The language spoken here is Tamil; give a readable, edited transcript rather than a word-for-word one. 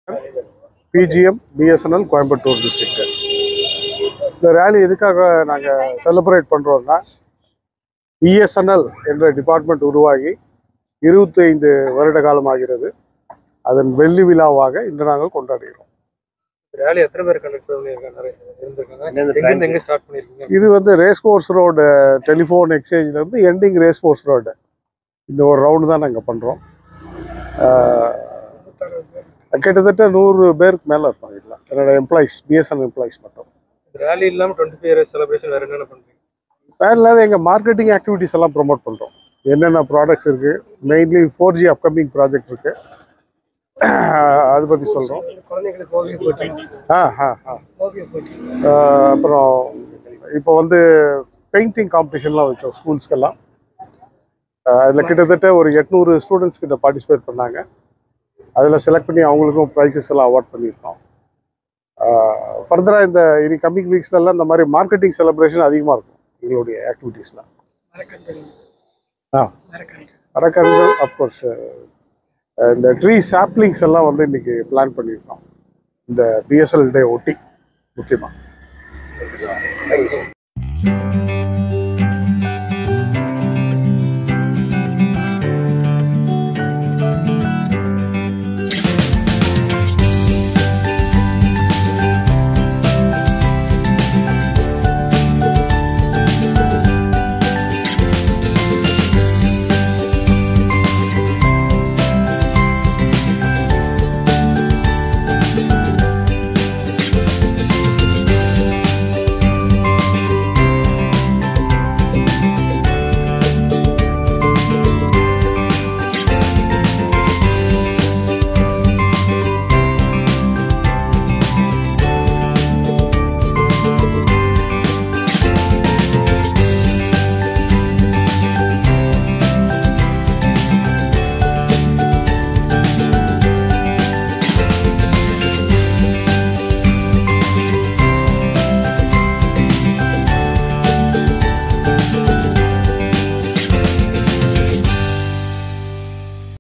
PGM BSNL Coimbatore district. இந்த ரேலி எதுக்காக நாங்கள் செலிப்ரேட் பண்ணுறோம்னா, BSNL என்ற டிபார்ட்மெண்ட் உருவாகி 25 வருட காலம் ஆகிறது. அதன் வெள்ளி விழாவாக இன்று நாங்கள் கொண்டாடுகிறோம். ரேலி எத்தனை பேர் கண்டக்ட் பண்ணிருக்காங்க? இது வந்து ரேஸ் கோர்ஸ் ரோடு டெலிஃபோன் எக்ஸ்சேஞ்சிலேருந்து எண்டிங் ரேஸ் கோர்ஸ் ரோடு இந்த ஒரு ரவுண்டு தான் நாங்கள் பண்ணுறோம். கிட்டத்தட்ட 100 பேருக்கு மேலே இருப்பாங்க. இல்லை, என்னோட எம்ப்ளாயிஸ், BSNL எம்ப்ளாயிஸ் மட்டும். ரேலி இல்லாமல் 25 இயர்ஸ் செலிப்ரேஷன் வேறு என்னென்ன பண்ணுறீங்க? வேறு இல்லாத எங்கள் மார்க்கெட்டிங் ஆக்டிவிட்டிஸ் எல்லாம் ப்ரொமோட் பண்ணுறோம். என்னென்ன ப்ராடக்ட்ஸ் இருக்குது, மெயின்லி 4G அப்கமிங் ப்ராஜெக்ட் இருக்குது, அதை பற்றி சொல்கிறோம். அப்புறம் இப்போ வந்து பெயிண்டிங் காம்படிஷன்லாம் வச்சோம் ஸ்கூல்ஸ்க்கெல்லாம். அதில் கிட்டத்தட்ட ஒரு 800 ஸ்டூடெண்ட்ஸ் கிட்ட பார்ட்டிசிபேட் பண்ணாங்க. அதில் செலக்ட் பண்ணி அவங்களுக்கும் ப்ரைஸஸ் எல்லாம் அவார்ட் பண்ணியிருக்கோம். ஃபர்தராக இந்த இனி கம்மிங் வீக்ஸ்லாம் இந்த மாதிரி மார்க்கெட்டிங் செலிப்ரேஷன் அதிகமாக இருக்கும் எங்களுடைய ஆக்டிவிட்டீஸ்லாம். மரக்கன்றுகள் அஃப்கோர்ஸ் இந்த ட்ரீ சாப்ளிங்ஸ் எல்லாம் வந்து இன்றைக்கி பிளான் பண்ணியிருக்கோம் இந்த BSNL டே ஒட்டி முக்கியமாக.